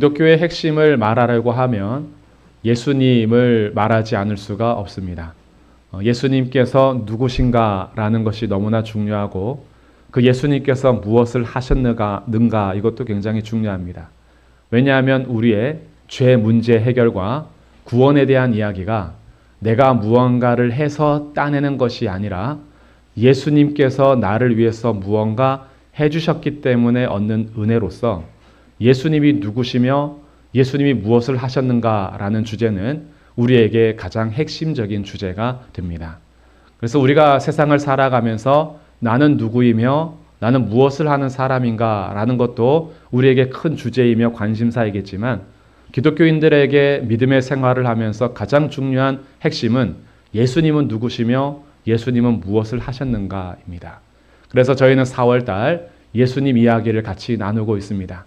기독교의 핵심을 말하려고 하면 예수님을 말하지 않을 수가 없습니다. 예수님께서 누구신가라는 것이 너무나 중요하고 그 예수님께서 무엇을 하셨는가 이것도 굉장히 중요합니다. 왜냐하면 우리의 죄 문제 해결과 구원에 대한 이야기가 내가 무언가를 해서 따내는 것이 아니라 예수님께서 나를 위해서 무언가 해주셨기 때문에 얻는 은혜로서 예수님이 누구시며 예수님이 무엇을 하셨는가라는 주제는 우리에게 가장 핵심적인 주제가 됩니다. 그래서 우리가 세상을 살아가면서 나는 누구이며 나는 무엇을 하는 사람인가라는 것도 우리에게 큰 주제이며 관심사이겠지만 기독교인들에게 믿음의 생활을 하면서 가장 중요한 핵심은 예수님은 누구시며 예수님은 무엇을 하셨는가입니다. 그래서 저희는 4월달 예수님 이야기를 같이 나누고 있습니다.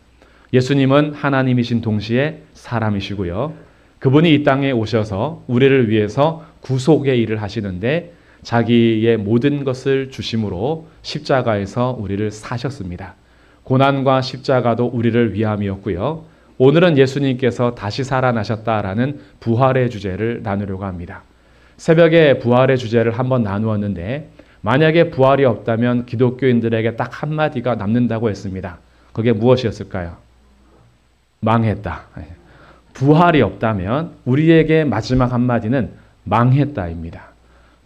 예수님은 하나님이신 동시에 사람이시고요. 그분이 이 땅에 오셔서 우리를 위해서 구속의 일을 하시는데 자기의 모든 것을 주심으로 십자가에서 우리를 사셨습니다. 고난과 십자가도 우리를 위함이었고요. 오늘은 예수님께서 다시 살아나셨다라는 부활의 주제를 나누려고 합니다. 새벽에 부활의 주제를 한번 나누었는데 만약에 부활이 없다면 기독교인들에게 딱 한마디가 남는다고 했습니다. 그게 무엇이었을까요? 망했다. 부활이 없다면 우리에게 마지막 한마디는 망했다입니다.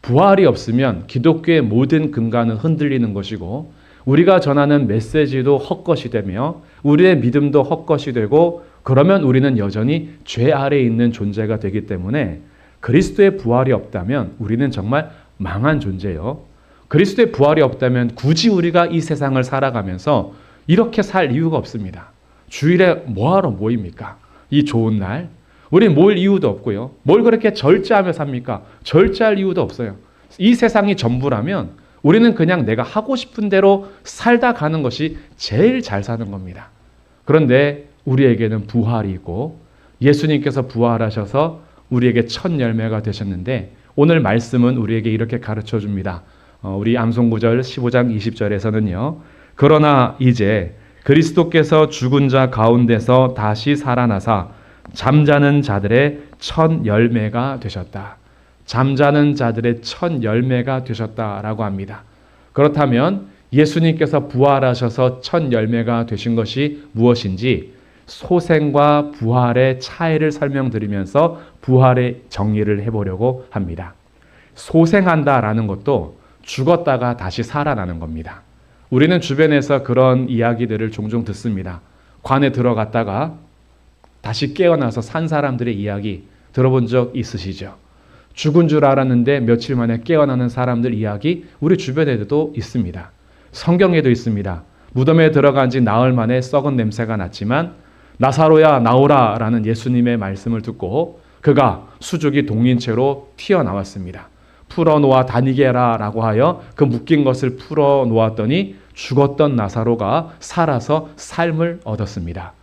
부활이 없으면 기독교의 모든 근간은 흔들리는 것이고 우리가 전하는 메시지도 헛것이 되며 우리의 믿음도 헛것이 되고 그러면 우리는 여전히 죄 아래에 있는 존재가 되기 때문에 그리스도의 부활이 없다면 우리는 정말 망한 존재예요. 그리스도의 부활이 없다면 굳이 우리가 이 세상을 살아가면서 이렇게 살 이유가 없습니다. 주일에 뭐하러 모입니까? 이 좋은 날. 우리 모일 이유도 없고요. 뭘 그렇게 절제하며 삽니까? 절제할 이유도 없어요. 이 세상이 전부라면 우리는 그냥 내가 하고 싶은 대로 살다 가는 것이 제일 잘 사는 겁니다. 그런데 우리에게는 부활이 있고 예수님께서 부활하셔서 우리에게 첫 열매가 되셨는데 오늘 말씀은 우리에게 이렇게 가르쳐 줍니다. 우리 암송구절 15장 20절에서는요. 그러나 이제 그리스도께서 죽은 자 가운데서 다시 살아나사 잠자는 자들의 첫 열매가 되셨다. 잠자는 자들의 첫 열매가 되셨다라고 합니다. 그렇다면 예수님께서 부활하셔서 첫 열매가 되신 것이 무엇인지 소생과 부활의 차이를 설명드리면서 부활의 정리를 해보려고 합니다. 소생한다라는 것도 죽었다가 다시 살아나는 겁니다. 우리는 주변에서 그런 이야기들을 종종 듣습니다. 관에 들어갔다가 다시 깨어나서 산 사람들의 이야기 들어본 적 있으시죠? 죽은 줄 알았는데 며칠 만에 깨어나는 사람들 이야기 우리 주변에도 있습니다. 성경에도 있습니다. 무덤에 들어간 지 나흘 만에 썩은 냄새가 났지만 나사로야 나오라 라는 예수님의 말씀을 듣고 그가 수족이 동인 채로 튀어나왔습니다. 풀어놓아 다니게라 라고 하여 그 묶인 것을 풀어놓았더니 죽었던 나사로가 살아서 삶을 얻었습니다.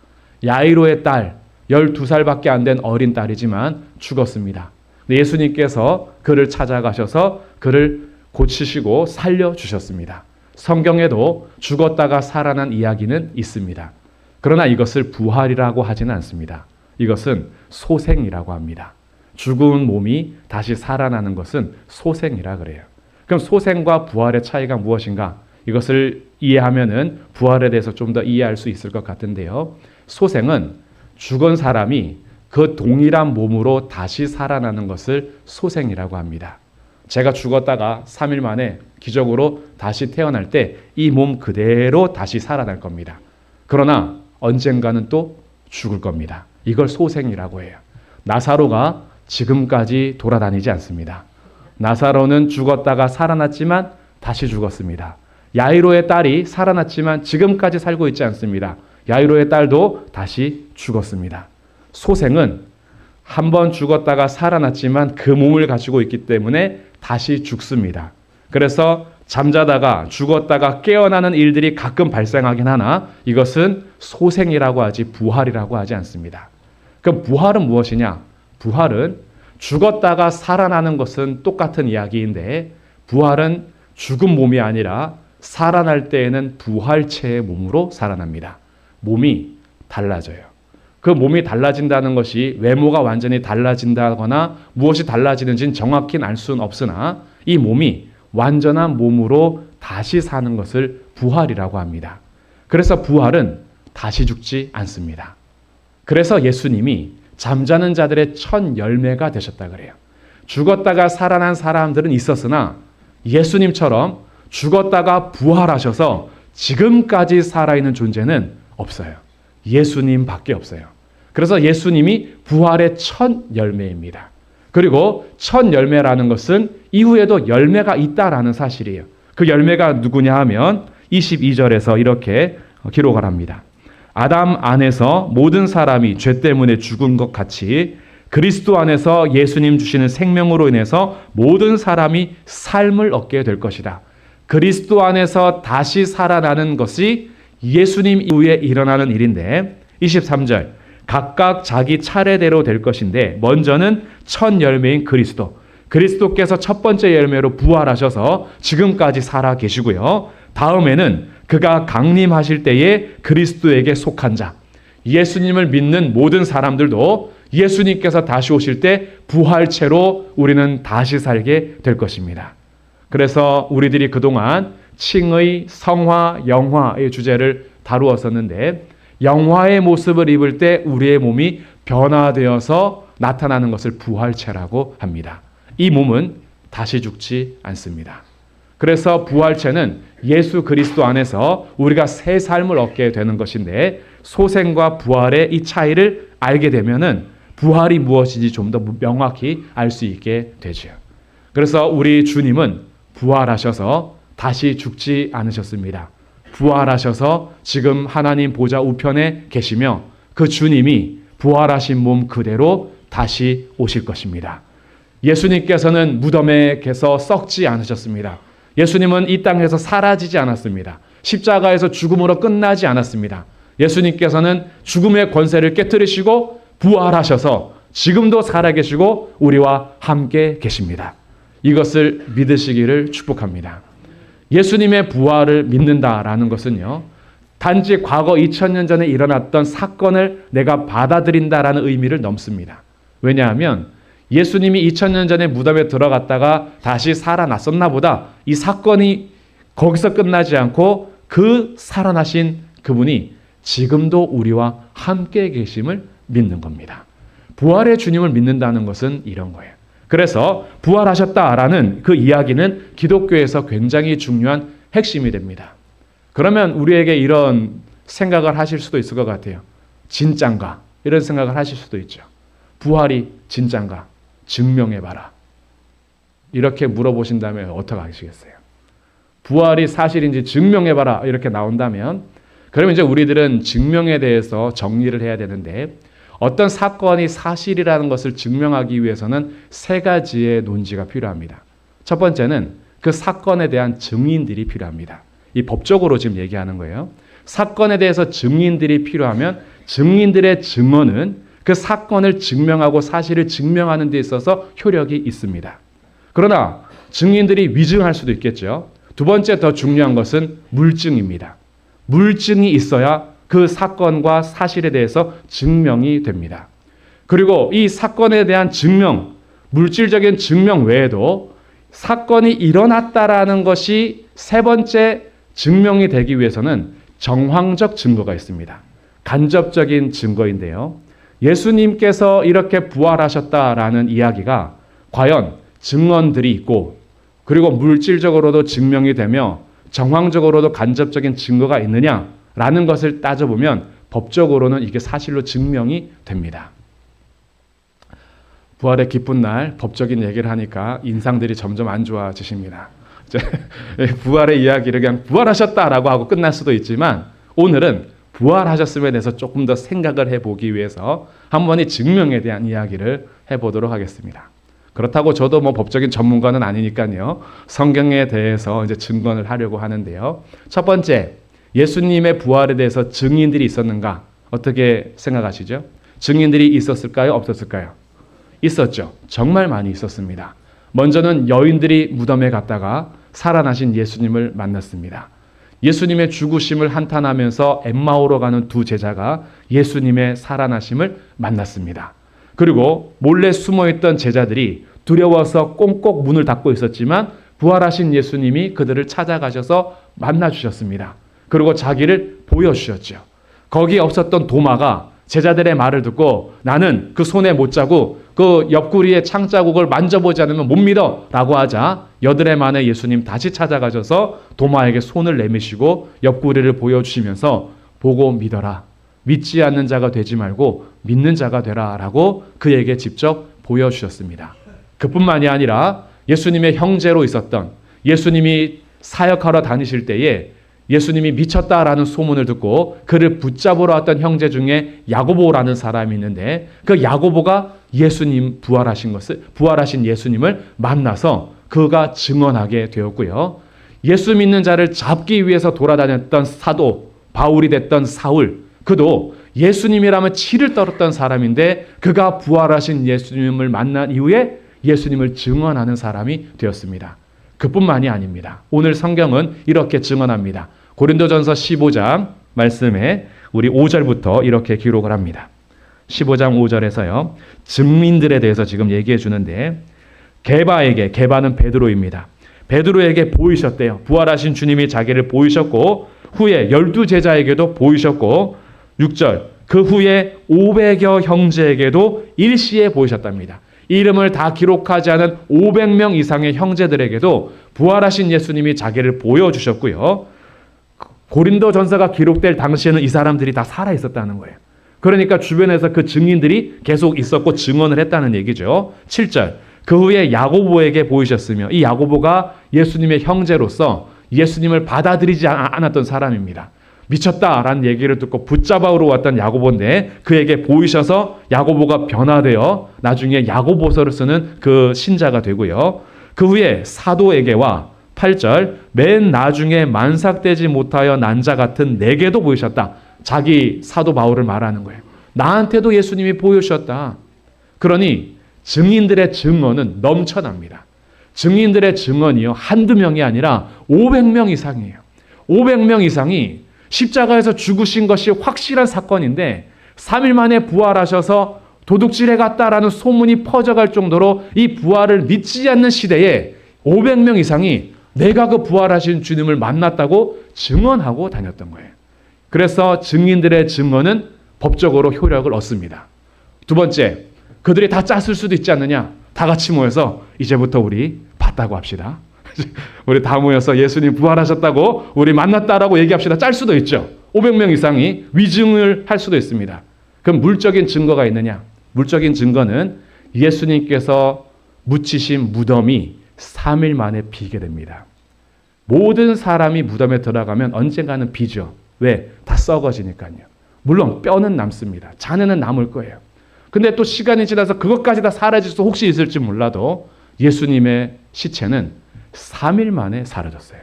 야이로의 딸 12살밖에 안 된 어린 딸이지만 죽었습니다. 예수님께서 그를 찾아가셔서 그를 고치시고 살려주셨습니다. 성경에도 죽었다가 살아난 이야기는 있습니다. 그러나 이것을 부활이라고 하지는 않습니다. 이것은 소생이라고 합니다. 죽은 몸이 다시 살아나는 것은 소생이라 그래요. 그럼 소생과 부활의 차이가 무엇인가? 이것을 이해하면은 부활에 대해서 좀 더 이해할 수 있을 것 같은데요. 소생은 죽은 사람이 그 동일한 몸으로 다시 살아나는 것을 소생이라고 합니다. 제가 죽었다가 3일 만에 기적으로 다시 태어날 때 이 몸 그대로 다시 살아날 겁니다. 그러나 언젠가는 또 죽을 겁니다. 이걸 소생이라고 해요. 나사로가 지금까지 돌아다니지 않습니다. 나사로는 죽었다가 살아났지만 다시 죽었습니다. 야이로의 딸이 살아났지만 지금까지 살고 있지 않습니다. 야이로의 딸도 다시 죽었습니다. 소생은 한 번 죽었다가 살아났지만 그 몸을 가지고 있기 때문에 다시 죽습니다. 그래서 잠자다가 죽었다가 깨어나는 일들이 가끔 발생하긴 하나 이것은 소생이라고 하지 부활이라고 하지 않습니다. 그럼 부활은 무엇이냐? 부활은 죽었다가 살아나는 것은 똑같은 이야기인데 부활은 죽은 몸이 아니라 살아날 때에는 부활체의 몸으로 살아납니다. 몸이 달라져요. 그 몸이 달라진다는 것이 외모가 완전히 달라진다거나 무엇이 달라지는지는 정확히는 알 수는 없으나 이 몸이 완전한 몸으로 다시 사는 것을 부활이라고 합니다. 그래서 부활은 다시 죽지 않습니다. 그래서 예수님이 잠자는 자들의 첫 열매가 되셨다 그래요. 죽었다가 살아난 사람들은 있었으나 예수님처럼 죽었다가 부활하셔서 지금까지 살아있는 존재는 없어요. 예수님밖에 없어요. 그래서 예수님이 부활의 첫 열매입니다. 그리고 첫 열매라는 것은 이후에도 열매가 있다라는 사실이에요. 그 열매가 누구냐 하면 22절에서 이렇게 기록을 합니다. 아담 안에서 모든 사람이 죄 때문에 죽은 것 같이 그리스도 안에서 예수님 주시는 생명으로 인해서 모든 사람이 삶을 얻게 될 것이다. 그리스도 안에서 다시 살아나는 것이 예수님 이후에 일어나는 일인데 23절 각각 자기 차례대로 될 것인데 먼저는 첫 열매인 그리스도께서 첫 번째 열매로 부활하셔서 지금까지 살아 계시고요. 다음에는 그가 강림하실 때에 그리스도에게 속한 자, 예수님을 믿는 모든 사람들도 예수님께서 다시 오실 때 부활체로 우리는 다시 살게 될 것입니다. 그래서 우리들이 그동안 칭의, 성화, 영화의 주제를 다루었었는데 영화의 모습을 입을 때 우리의 몸이 변화되어서 나타나는 것을 부활체라고 합니다. 이 몸은 다시 죽지 않습니다. 그래서 부활체는 예수 그리스도 안에서 우리가 새 삶을 얻게 되는 것인데 소생과 부활의 이 차이를 알게 되면은 부활이 무엇인지 좀 더 명확히 알 수 있게 되죠. 그래서 우리 주님은 부활하셔서 다시 죽지 않으셨습니다. 부활하셔서 지금 하나님 보좌 우편에 계시며 그 주님이 부활하신 몸 그대로 다시 오실 것입니다. 예수님께서는 무덤에서 썩지 않으셨습니다. 예수님은 이 땅에서 사라지지 않았습니다. 십자가에서 죽음으로 끝나지 않았습니다. 예수님께서는 죽음의 권세를 깨뜨리시고 부활하셔서 지금도 살아계시고 우리와 함께 계십니다. 이것을 믿으시기를 축복합니다. 예수님의 부활을 믿는다라는 것은요, 단지 과거 2000년 전에 일어났던 사건을 내가 받아들인다라는 의미를 넘습니다. 왜냐하면 예수님이 2000년 전에 무덤에 들어갔다가 다시 살아났었나 보다. 이 사건이 거기서 끝나지 않고 그 살아나신 그분이 지금도 우리와 함께 계심을 믿는 겁니다. 부활의 주님을 믿는다는 것은 이런 거예요. 그래서 부활하셨다라는 그 이야기는 기독교에서 굉장히 중요한 핵심이 됩니다. 그러면 우리에게 이런 생각을 하실 수도 있을 것 같아요. 진짠가? 이런 생각을 하실 수도 있죠. 부활이 진짠가? 증명해봐라. 이렇게 물어보신다면 어떻게 하시겠어요? 부활이 사실인지 증명해봐라. 이렇게 나온다면 그러면 이제 우리들은 증명에 대해서 정리를 해야 되는데 어떤 사건이 사실이라는 것을 증명하기 위해서는 세 가지의 논지가 필요합니다. 첫 번째는 그 사건에 대한 증인들이 필요합니다. 이 법적으로 지금 얘기하는 거예요. 사건에 대해서 증인들이 필요하면 증인들의 증언은 그 사건을 증명하고 사실을 증명하는 데 있어서 효력이 있습니다. 그러나 증인들이 위증할 수도 있겠죠. 두 번째 더 중요한 것은 물증입니다. 물증이 있어야 그 사건과 사실에 대해서 증명이 됩니다. 그리고 이 사건에 대한 증명, 물질적인 증명 외에도 사건이 일어났다라는 것이 세 번째 증명이 되기 위해서는 정황적 증거가 있습니다. 간접적인 증거인데요. 예수님께서 이렇게 부활하셨다라는 이야기가 과연 증언들이 있고 그리고 물질적으로도 증명이 되며 정황적으로도 간접적인 증거가 있느냐라는 것을 따져보면 법적으로는 이게 사실로 증명이 됩니다. 부활의 기쁜 날 법적인 얘기를 하니까 인상들이 점점 안 좋아지십니다. 부활의 이야기를 그냥 부활하셨다라고 하고 끝날 수도 있지만 오늘은 부활하셨음에 대해서 조금 더 생각을 해보기 위해서 한 번 이 증명에 대한 이야기를 해보도록 하겠습니다. 그렇다고 저도 뭐 법적인 전문가는 아니니까요. 성경에 대해서 이제 증언을 하려고 하는데요. 첫 번째, 예수님의 부활에 대해서 증인들이 있었는가? 어떻게 생각하시죠? 증인들이 있었을까요? 없었을까요? 있었죠. 정말 많이 있었습니다. 먼저는 여인들이 무덤에 갔다가 살아나신 예수님을 만났습니다. 예수님의 죽으심을 한탄하면서 엠마오로 가는 두 제자가 예수님의 살아나심을 만났습니다. 그리고 몰래 숨어있던 제자들이 두려워서 꽁꽁 문을 닫고 있었지만 부활하신 예수님이 그들을 찾아가셔서 만나주셨습니다. 그리고 자기를 보여주셨죠. 거기에 없었던 도마가 제자들의 말을 듣고 나는 그 손에 못 자고 그 옆구리에 창자국을 만져보지 않으면 못 믿어 라고 하자 여드레 만에 예수님 다시 찾아가셔서 도마에게 손을 내미시고 옆구리를 보여주시면서 보고 믿어라. 믿지 않는 자가 되지 말고 믿는 자가 되라 라고 그에게 직접 보여주셨습니다. 그뿐만이 아니라 예수님의 형제로 있었던 예수님이 사역하러 다니실 때에 예수님이 미쳤다라는 소문을 듣고 그를 붙잡으러 왔던 형제 중에 야고보라는 사람이 있는데 그 야고보가 예수님 부활하신 예수님을 만나서 그가 증언하게 되었고요. 예수 믿는 자를 잡기 위해서 돌아다녔던 사도 바울이 됐던 사울, 그도 예수님이라면 치를 떨었던 사람인데 그가 부활하신 예수님을 만난 이후에 예수님을 증언하는 사람이 되었습니다. 그뿐만이 아닙니다. 오늘 성경은 이렇게 증언합니다. 고린도전서 15장 말씀에 우리 5절부터 이렇게 기록을 합니다. 15장 5절에서요. 증인들에 대해서 지금 얘기해 주는데 게바는 베드로입니다. 베드로에게 보이셨대요. 부활하신 주님이 자기를 보이셨고 후에 12제자에게도 보이셨고 6절 그 후에 500여 형제에게도 일시에 보이셨답니다. 이름을 다 기록하지 않은 500명 이상의 형제들에게도 부활하신 예수님이 자기를 보여주셨고요. 고린도 전서가 기록될 당시에는 이 사람들이 다 살아 있었다는 거예요. 그러니까 주변에서 그 증인들이 계속 있었고 증언을 했다는 얘기죠. 7절 그 후에 야고보에게 보이셨으며 이 야고보가 예수님의 형제로서 예수님을 받아들이지 않았던 사람입니다. 미쳤다라는 얘기를 듣고 붙잡아오러 왔던 야고보인데 그에게 보이셔서 야고보가 변화되어 나중에 야고보서를 쓰는 그 신자가 되고요. 그 후에 사도에게와 8절 맨 나중에 만삭되지 못하여 난 자 같은 내게도 보이셨다. 자기 사도 바울을 말하는 거예요. 나한테도 예수님이 보이셨다. 그러니 증인들의 증언은 넘쳐납니다. 증인들의 증언이요. 한두 명이 아니라 500명 이상이에요. 500명 이상이 십자가에서 죽으신 것이 확실한 사건인데 3일 만에 부활하셔서 도둑질해 갔다라는 소문이 퍼져갈 정도로 이 부활을 믿지 않는 시대에 500명 이상이 내가 그 부활하신 주님을 만났다고 증언하고 다녔던 거예요. 그래서 증인들의 증언은 법적으로 효력을 얻습니다. 두 번째, 그들이 다 짰을 수도 있지 않느냐. 다 같이 모여서 이제부터 우리 봤다고 합시다. 우리 다 모여서 예수님 부활하셨다고 우리 만났다라고 얘기합시다. 짤 수도 있죠. 500명 이상이 위증을 할 수도 있습니다. 그럼 물적인 증거가 있느냐? 물적인 증거는 예수님께서 묻히신 무덤이 3일 만에 비게 됩니다. 모든 사람이 무덤에 들어가면 언젠가는 비죠. 왜? 다 썩어지니까요. 물론 뼈는 남습니다. 잔해는 남을 거예요. 근데 또 시간이 지나서 그것까지 다 사라질 수 혹시 있을지 몰라도 예수님의 시체는 3일 만에 사라졌어요.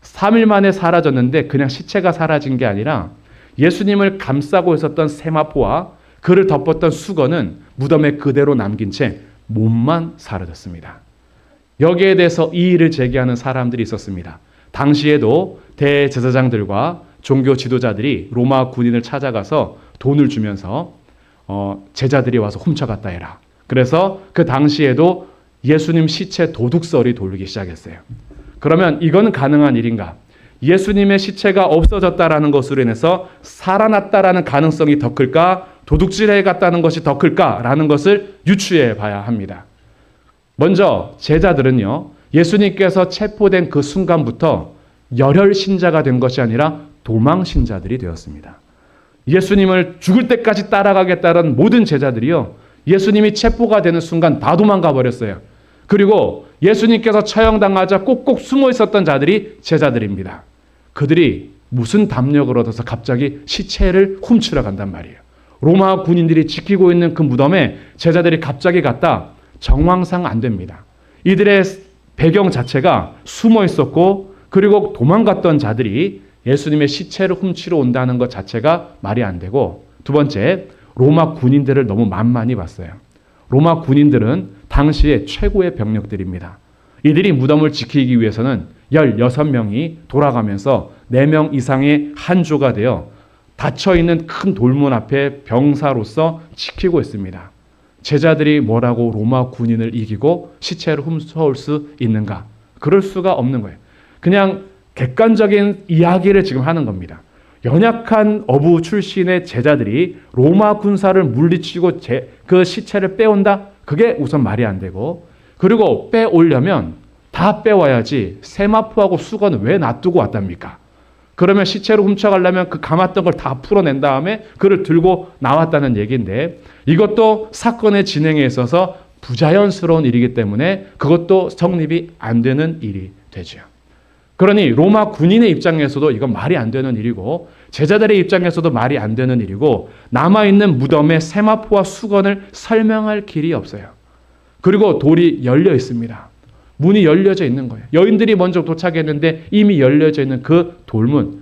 3일 만에 사라졌는데 그냥 시체가 사라진 게 아니라 예수님을 감싸고 있었던 세마포와 그를 덮었던 수건은 무덤에 그대로 남긴 채 몸만 사라졌습니다. 여기에 대해서 이의를 제기하는 사람들이 있었습니다. 당시에도 대제사장들과 종교 지도자들이 로마 군인을 찾아가서 돈을 주면서 제자들이 와서 훔쳐갔다 해라. 그래서 그 당시에도 예수님 시체 도둑설이 돌리기 시작했어요. 그러면 이거는 가능한 일인가? 예수님의 시체가 없어졌다라는 것으로 인해서 살아났다라는 가능성이 더 클까? 도둑질해 갔다는 것이 더 클까라는 것을 유추해 봐야 합니다. 먼저 제자들은요. 예수님께서 체포된 그 순간부터 열혈 신자가 된 것이 아니라 도망 신자들이 되었습니다. 예수님을 죽을 때까지 따라가겠다는 모든 제자들이요. 예수님이 체포가 되는 순간 다 도망가 버렸어요. 그리고 예수님께서 처형당하자 꼭꼭 숨어 있었던 자들이 제자들입니다. 그들이 무슨 담력을 얻어서 갑자기 시체를 훔치러 간단 말이에요. 로마 군인들이 지키고 있는 그 무덤에 제자들이 갑자기 갔다. 정황상 안 됩니다. 이들의 배경 자체가 숨어 있었고 그리고 도망갔던 자들이 예수님의 시체를 훔치러 온다는 것 자체가 말이 안 되고 두 번째, 로마 군인들을 너무 만만히 봤어요. 로마 군인들은 당시의 최고의 병력들입니다. 이들이 무덤을 지키기 위해서는 16명이 돌아가면서 4명 이상의 한 조가 되어 닫혀있는 큰 돌문 앞에 병사로서 지키고 있습니다. 제자들이 뭐라고 로마 군인을 이기고 시체를 훔쳐올 수 있는가? 그럴 수가 없는 거예요. 그냥 객관적인 이야기를 지금 하는 겁니다. 연약한 어부 출신의 제자들이 로마 군사를 물리치고 그 시체를 빼온다? 그게 우선 말이 안 되고, 그리고 빼오려면 다 빼와야지 세마포하고 수건을 왜 놔두고 왔답니까? 그러면 시체로 훔쳐가려면 그 감았던 걸 다 풀어낸 다음에 그를 들고 나왔다는 얘기인데, 이것도 사건의 진행에 있어서 부자연스러운 일이기 때문에 그것도 성립이 안 되는 일이 되죠. 그러니 로마 군인의 입장에서도 이건 말이 안 되는 일이고, 제자들의 입장에서도 말이 안 되는 일이고, 남아있는 무덤에 세마포와 수건을 설명할 길이 없어요. 그리고 돌이 열려 있습니다. 문이 열려져 있는 거예요. 여인들이 먼저 도착했는데 이미 열려져 있는 그 돌문.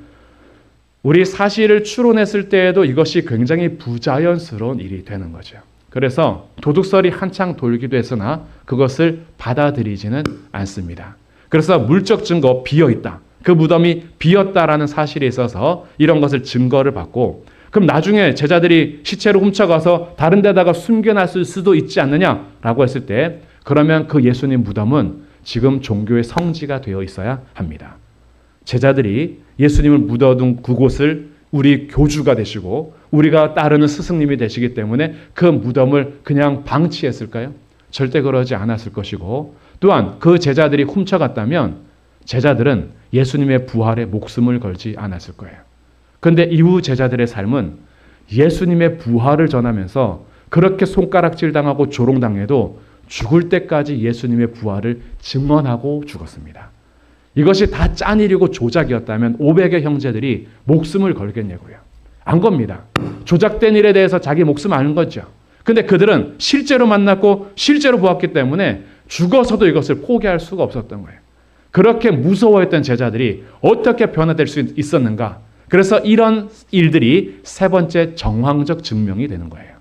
우리 사실을 추론했을 때에도 이것이 굉장히 부자연스러운 일이 되는 거죠. 그래서 도둑설이 한창 돌기도 했으나 그것을 받아들이지는 않습니다. 그래서 물적 증거 비어있다. 그 무덤이 비었다라는 사실에 있어서 이런 것을 증거를 받고, 그럼 나중에 제자들이 시체를 훔쳐가서 다른 데다가 숨겨놨을 수도 있지 않느냐라고 했을 때, 그러면 그 예수님 무덤은 지금 종교의 성지가 되어 있어야 합니다. 제자들이 예수님을 묻어둔 그곳을 우리 교주가 되시고 우리가 따르는 스승님이 되시기 때문에 그 무덤을 그냥 방치했을까요? 절대 그러지 않았을 것이고, 또한 그 제자들이 훔쳐갔다면 제자들은 예수님의 부활에 목숨을 걸지 않았을 거예요. 그런데 이후 제자들의 삶은 예수님의 부활을 전하면서 그렇게 손가락질 당하고 조롱당해도 죽을 때까지 예수님의 부활을 증언하고 죽었습니다. 이것이 다 짠일이고 조작이었다면 500의 형제들이 목숨을 걸겠냐고요. 안 겁니다. 조작된 일에 대해서 자기 목숨 아는 거죠. 근데 그들은 실제로 만났고 실제로 보았기 때문에 죽어서도 이것을 포기할 수가 없었던 거예요. 그렇게 무서워했던 제자들이 어떻게 변화될 수 있었는가? 그래서 이런 일들이 세 번째 정황적 증명이 되는 거예요.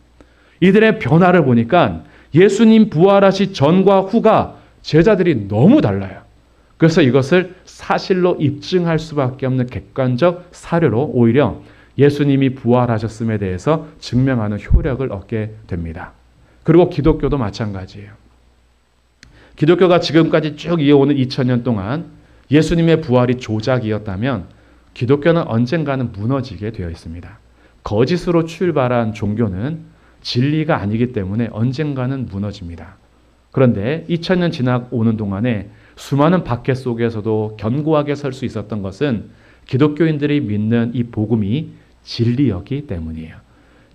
이들의 변화를 보니까 예수님 부활하시 전과 후가 제자들이 너무 달라요. 그래서 이것을 사실로 입증할 수밖에 없는 객관적 사료로 오히려 예수님이 부활하셨음에 대해서 증명하는 효력을 얻게 됩니다. 그리고 기독교도 마찬가지예요. 기독교가 지금까지 쭉 이어오는 2000년 동안 예수님의 부활이 조작이었다면 기독교는 언젠가는 무너지게 되어 있습니다. 거짓으로 출발한 종교는 진리가 아니기 때문에 언젠가는 무너집니다. 그런데 2000년 지나오는 동안에 수많은 박해 속에서도 견고하게 설 수 있었던 것은 기독교인들이 믿는 이 복음이 진리였기 때문이에요.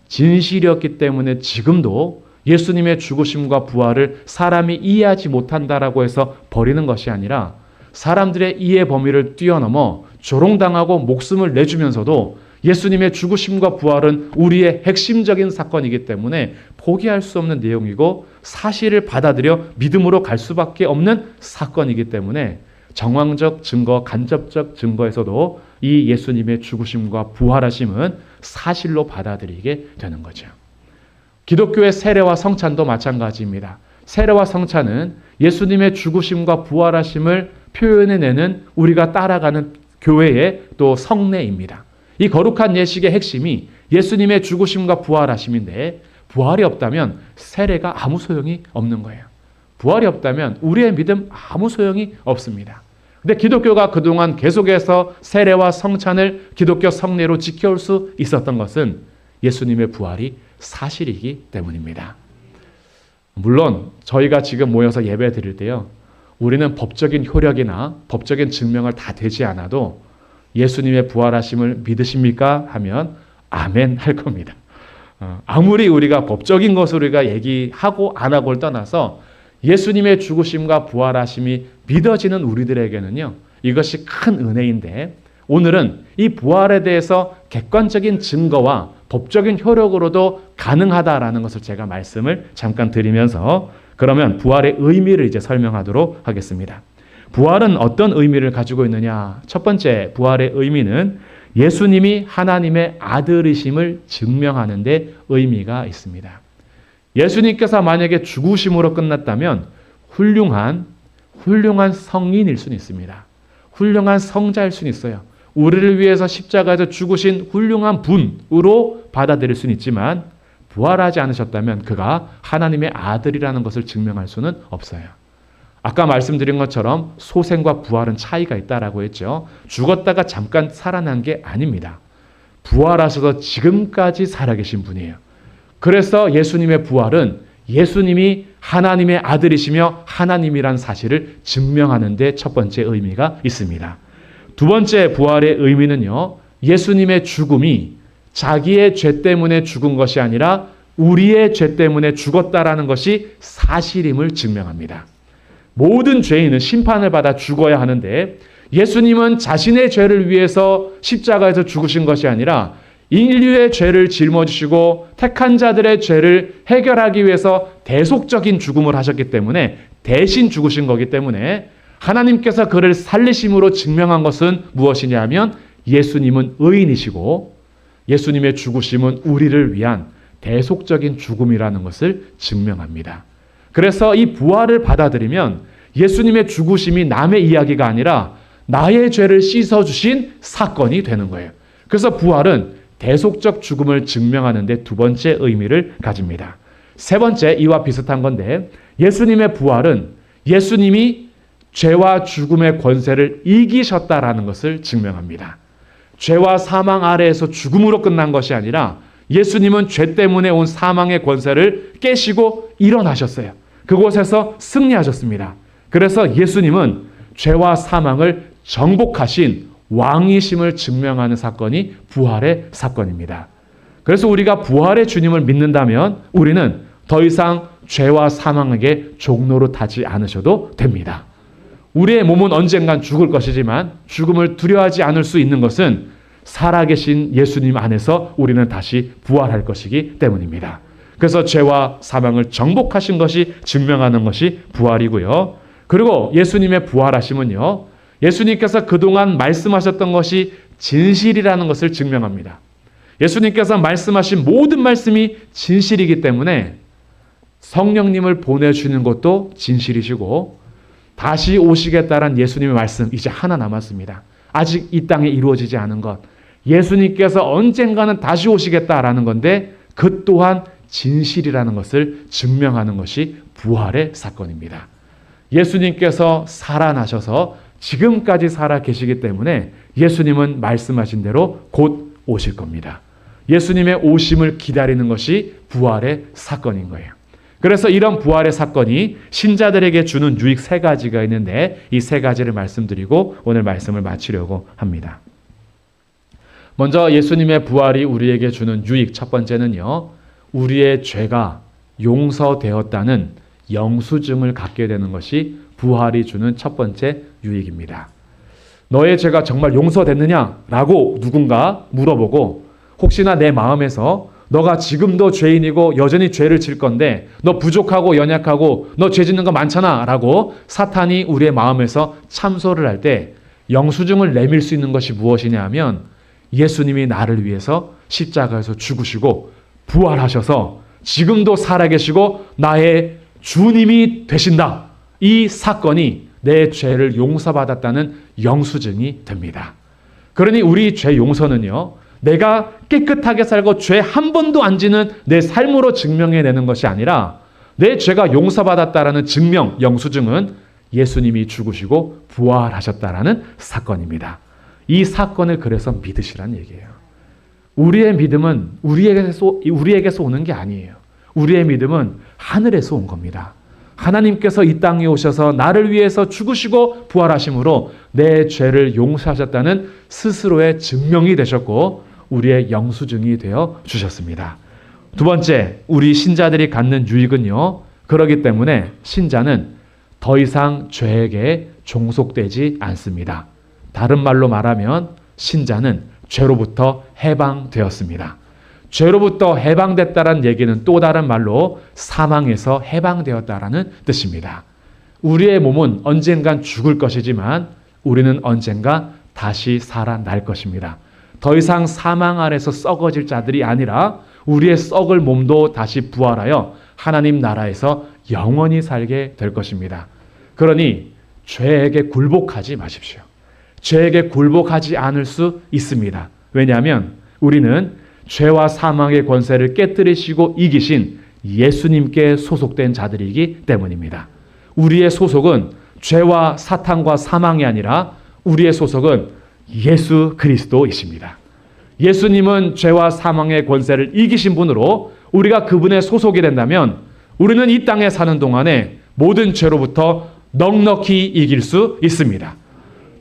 진실이었기 때문에 지금도 예수님의 죽으심과 부활을 사람이 이해하지 못한다라고 해서 버리는 것이 아니라 사람들의 이해 범위를 뛰어넘어 조롱당하고 목숨을 내주면서도 예수님의 죽으심과 부활은 우리의 핵심적인 사건이기 때문에 포기할 수 없는 내용이고 사실을 받아들여 믿음으로 갈 수밖에 없는 사건이기 때문에 정황적 증거, 간접적 증거에서도 이 예수님의 죽으심과 부활하심은 사실로 받아들이게 되는 거죠. 기독교의 세례와 성찬도 마찬가지입니다. 세례와 성찬은 예수님의 죽으심과 부활하심을 표현해내는 우리가 따라가는 교회의 또 성례입니다. 이 거룩한 예식의 핵심이 예수님의 죽으심과 부활하심인데 부활이 없다면 세례가 아무 소용이 없는 거예요. 부활이 없다면 우리의 믿음 아무 소용이 없습니다. 근데 기독교가 그동안 계속해서 세례와 성찬을 기독교 성례로 지켜올 수 있었던 것은 예수님의 부활이 사실이기 때문입니다. 물론 저희가 지금 모여서 예배 드릴 때요, 우리는 법적인 효력이나 법적인 증명을 다 되지 않아도 예수님의 부활하심을 믿으십니까? 하면 아멘 할 겁니다. 아무리 우리가 법적인 것을 우리가 얘기하고 안 하고를 떠나서 예수님의 죽으심과 부활하심이 믿어지는 우리들에게는요, 이것이 큰 은혜인데 오늘은 이 부활에 대해서 객관적인 증거와 법적인 효력으로도 가능하다라는 것을 제가 말씀을 잠깐 드리면서 그러면 부활의 의미를 이제 설명하도록 하겠습니다. 부활은 어떤 의미를 가지고 있느냐? 첫 번째 부활의 의미는 예수님이 하나님의 아들이심을 증명하는 데 의미가 있습니다. 예수님께서 만약에 죽으심으로 끝났다면 훌륭한 성인일 수는 있습니다. 훌륭한 성자일 수는 있어요. 우리를 위해서 십자가에서 죽으신 훌륭한 분으로 받아들일 수는 있지만 부활하지 않으셨다면 그가 하나님의 아들이라는 것을 증명할 수는 없어요. 아까 말씀드린 것처럼 소생과 부활은 차이가 있다라고 했죠. 죽었다가 잠깐 살아난 게 아닙니다. 부활하셔서 지금까지 살아계신 분이에요. 그래서 예수님의 부활은 예수님이 하나님의 아들이시며 하나님이란 사실을 증명하는 데 첫 번째 의미가 있습니다. 두 번째 부활의 의미는요. 예수님의 죽음이 자기의 죄 때문에 죽은 것이 아니라 우리의 죄 때문에 죽었다라는 것이 사실임을 증명합니다. 모든 죄인은 심판을 받아 죽어야 하는데 예수님은 자신의 죄를 위해서 십자가에서 죽으신 것이 아니라 인류의 죄를 짊어지시고 택한 자들의 죄를 해결하기 위해서 대속적인 죽음을 하셨기 때문에 대신 죽으신 거기 때문에 하나님께서 그를 살리심으로 증명한 것은 무엇이냐 하면 예수님은 의인이시고 예수님의 죽으심은 우리를 위한 대속적인 죽음이라는 것을 증명합니다. 그래서 이 부활을 받아들이면 예수님의 죽으심이 남의 이야기가 아니라 나의 죄를 씻어주신 사건이 되는 거예요. 그래서 부활은 대속적 죽음을 증명하는 데 두 번째 의미를 가집니다. 세 번째, 이와 비슷한 건데 예수님의 부활은 예수님이 죄와 죽음의 권세를 이기셨다라는 것을 증명합니다. 죄와 사망 아래에서 죽음으로 끝난 것이 아니라 예수님은 죄 때문에 온 사망의 권세를 깨시고 일어나셨어요. 그곳에서 승리하셨습니다. 그래서 예수님은 죄와 사망을 정복하신 왕이심을 증명하는 사건이 부활의 사건입니다. 그래서 우리가 부활의 주님을 믿는다면 우리는 더 이상 죄와 사망에게 종로로 타지 않으셔도 됩니다. 우리의 몸은 언젠간 죽을 것이지만 죽음을 두려워하지 않을 수 있는 것은 살아계신 예수님 안에서 우리는 다시 부활할 것이기 때문입니다. 그래서 죄와 사망을 정복하신 것이 증명하는 것이 부활이고요. 그리고 예수님의 부활하심은요. 예수님께서 그동안 말씀하셨던 것이 진실이라는 것을 증명합니다. 예수님께서 말씀하신 모든 말씀이 진실이기 때문에 성령님을 보내주는 것도 진실이시고 다시 오시겠다란 예수님의 말씀 이제 하나 남았습니다. 아직 이 땅에 이루어지지 않은 것. 예수님께서 언젠가는 다시 오시겠다라는 건데 그 또한 진실이라는 것을 증명하는 것이 부활의 사건입니다. 예수님께서 살아나셔서 지금까지 살아 계시기 때문에 예수님은 말씀하신 대로 곧 오실 겁니다. 예수님의 오심을 기다리는 것이 부활의 사건인 거예요. 그래서 이런 부활의 사건이 신자들에게 주는 유익 세 가지가 있는데 이 세 가지를 말씀드리고 오늘 말씀을 마치려고 합니다. 먼저 예수님의 부활이 우리에게 주는 유익 첫 번째는요. 우리의 죄가 용서되었다는 영수증을 갖게 되는 것이 부활이 주는 첫 번째 유익입니다. 너의 죄가 정말 용서됐느냐라고 누군가 물어보고 혹시나 내 마음에서 너가 지금도 죄인이고 여전히 죄를 질 건데 너 부족하고 연약하고 너 죄 짓는 거 많잖아 라고 사탄이 우리의 마음에서 참소를 할 때 영수증을 내밀 수 있는 것이 무엇이냐 하면 예수님이 나를 위해서 십자가에서 죽으시고 부활하셔서 지금도 살아계시고 나의 주님이 되신다. 이 사건이 내 죄를 용서받았다는 영수증이 됩니다. 그러니 우리 죄 용서는요. 내가 깨끗하게 살고 죄 한 번도 안 지는 내 삶으로 증명해내는 것이 아니라 내 죄가 용서받았다라는 증명, 영수증은 예수님이 죽으시고 부활하셨다라는 사건입니다. 이 사건을 그래서 믿으시란 얘기예요. 우리의 믿음은 우리에게서 오는 게 아니에요. 우리의 믿음은 하늘에서 온 겁니다. 하나님께서 이 땅에 오셔서 나를 위해서 죽으시고 부활하심으로 내 죄를 용서하셨다는 스스로의 증명이 되셨고 우리의 영수증이 되어 주셨습니다. 두 번째, 우리 신자들이 갖는 유익은요. 그렇기 때문에 신자는 더 이상 죄에게 종속되지 않습니다. 다른 말로 말하면 신자는 죄로부터 해방되었습니다. 죄로부터 해방됐다는 얘기는 또 다른 말로 사망에서 해방되었다라는 뜻입니다. 우리의 몸은 언젠간 죽을 것이지만 우리는 언젠가 다시 살아날 것입니다. 더 이상 사망 아래서 썩어질 자들이 아니라 우리의 썩을 몸도 다시 부활하여 하나님 나라에서 영원히 살게 될 것입니다. 그러니 죄에게 굴복하지 마십시오. 죄에게 굴복하지 않을 수 있습니다. 왜냐하면 우리는 죄와 사망의 권세를 깨뜨리시고 이기신 예수님께 소속된 자들이기 때문입니다. 우리의 소속은 죄와 사탄과 사망이 아니라 우리의 소속은 예수 그리스도이십니다. 예수님은 죄와 사망의 권세를 이기신 분으로 우리가 그분의 소속이 된다면 우리는 이 땅에 사는 동안에 모든 죄로부터 넉넉히 이길 수 있습니다.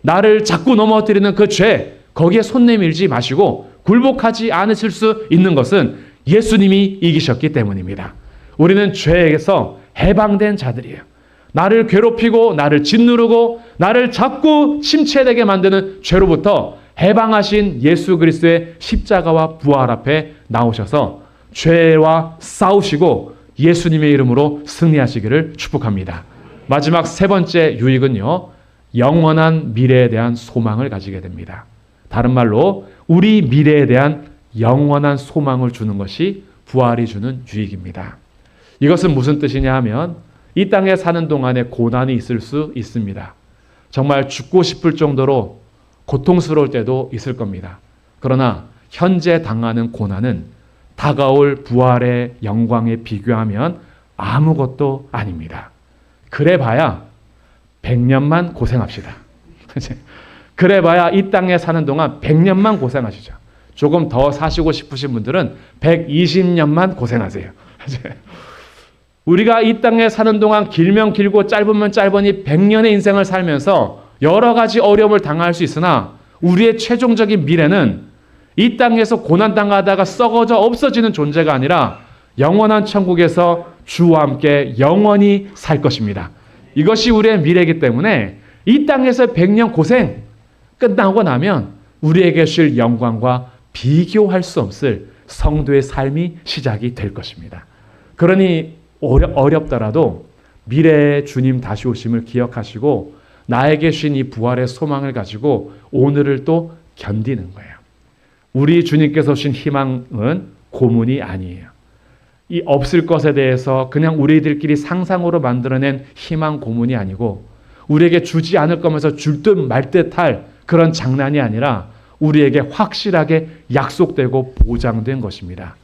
나를 자꾸 넘어뜨리는 그 죄, 거기에 손 내밀지 마시고 굴복하지 않으실 수 있는 것은 예수님이 이기셨기 때문입니다. 우리는 죄에서 해방된 자들이에요. 나를 괴롭히고 나를 짓누르고 나를 자꾸 침체되게 만드는 죄로부터 해방하신 예수 그리스도의 십자가와 부활 앞에 나오셔서 죄와 싸우시고 예수님의 이름으로 승리하시기를 축복합니다. 마지막 세 번째 유익은요, 영원한 미래에 대한 소망을 가지게 됩니다. 다른 말로 우리 미래에 대한 영원한 소망을 주는 것이 부활이 주는 유익입니다. 이것은 무슨 뜻이냐 하면 이 땅에 사는 동안에 고난이 있을 수 있습니다. 정말 죽고 싶을 정도로 고통스러울 때도 있을 겁니다. 그러나 현재 당하는 고난은 다가올 부활의 영광에 비교하면 아무것도 아닙니다. 그래봐야 100년만 고생합시다. 그래봐야 이 땅에 사는 동안 100년만 고생하시죠. 조금 더 사시고 싶으신 분들은 120년만 고생하세요. 우리가 이 땅에 사는 동안 길면 길고 짧으면 짧으니 100년의 인생을 살면서 여러 가지 어려움을 당할 수 있으나 우리의 최종적인 미래는 이 땅에서 고난당하다가 썩어져 없어지는 존재가 아니라 영원한 천국에서 주와 함께 영원히 살 것입니다. 이것이 우리의 미래이기 때문에 이 땅에서 100년 고생 끝나고 나면 우리에게 주실 영광과 비교할 수 없을 성도의 삶이 시작이 될 것입니다. 그러니 어렵더라도 미래의 주님 다시 오심을 기억하시고 나에게 주신 이 부활의 소망을 가지고 오늘을 또 견디는 거예요. 우리 주님께서 주신 희망은 고문이 아니에요. 이 없을 것에 대해서 그냥 우리들끼리 상상으로 만들어낸 희망 고문이 아니고 우리에게 주지 않을 거면서 줄 듯 말 듯할 그런 장난이 아니라 우리에게 확실하게 약속되고 보장된 것입니다.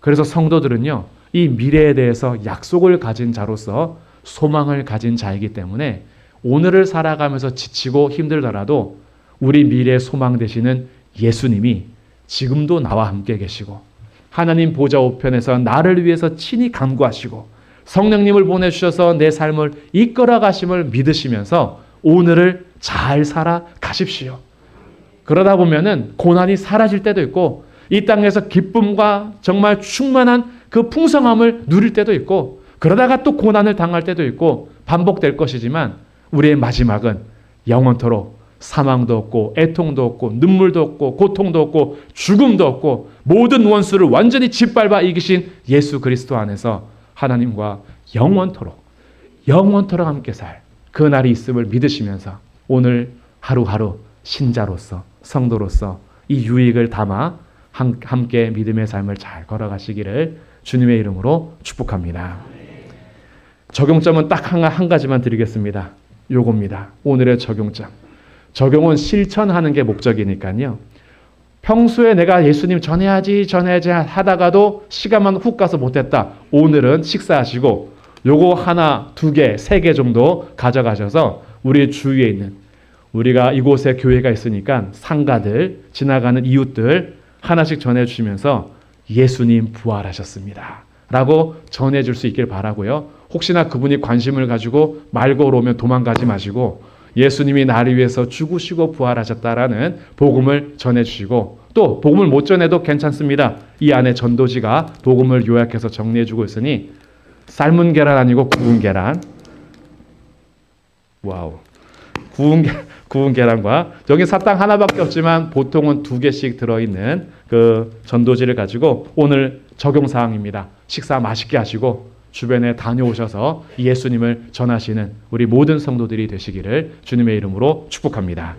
그래서 성도들은요, 이 미래에 대해서 약속을 가진 자로서 소망을 가진 자이기 때문에 오늘을 살아가면서 지치고 힘들더라도 우리 미래의 소망 되시는 예수님이 지금도 나와 함께 계시고 하나님 보좌 우편에서 나를 위해서 친히 간구하시고 성령님을 보내주셔서 내 삶을 이끌어 가심을 믿으시면서 오늘을 잘 살아가십시오. 그러다 보면은 고난이 사라질 때도 있고 이 땅에서 기쁨과 정말 충만한 그 풍성함을 누릴 때도 있고 그러다가 또 고난을 당할 때도 있고 반복될 것이지만 우리의 마지막은 영원토록 사망도 없고 애통도 없고 눈물도 없고 고통도 없고 죽음도 없고 모든 원수를 완전히 짓밟아 이기신 예수 그리스도 안에서 하나님과 영원토록 함께 살 그 날이 있음을 믿으시면서 오늘 하루하루 신자로서 성도로서 이 유익을 담아 함께 믿음의 삶을 잘 걸어가시기를 주님의 이름으로 축복합니다. 적용점은 딱 한 가지만 드리겠습니다. 요겁니다. 오늘의 적용점. 적용은 실천하는 게 목적이니까요. 평소에 내가 예수님 전해야지 하다가도 시간만 훅 가서 못했다. 오늘은 식사하시고 요거 하나, 2개, 3개 정도 가져가셔서 우리 주위에 있는 우리가 이곳에 교회가 있으니까 상가들, 지나가는 이웃들 하나씩 전해주시면서 예수님 부활하셨습니다. 라고 전해줄 수 있길 바라고요. 혹시나 그분이 관심을 가지고 말 걸어오면 도망가지 마시고 예수님이 나를 위해서 죽으시고 부활하셨다라는 복음을 전해주시고 또 복음을 못 전해도 괜찮습니다. 이 안에 전도지가 복음을 요약해서 정리해주고 있으니 삶은 계란 아니고 구운 계란. 와우. 구운 계란과 여기 사탕 하나밖에 없지만 보통은 2개씩 들어있는 그 전도지를 가지고 오늘 적용사항입니다. 식사 맛있게 하시고 주변에 다녀오셔서 예수님을 전하시는 우리 모든 성도들이 되시기를 주님의 이름으로 축복합니다.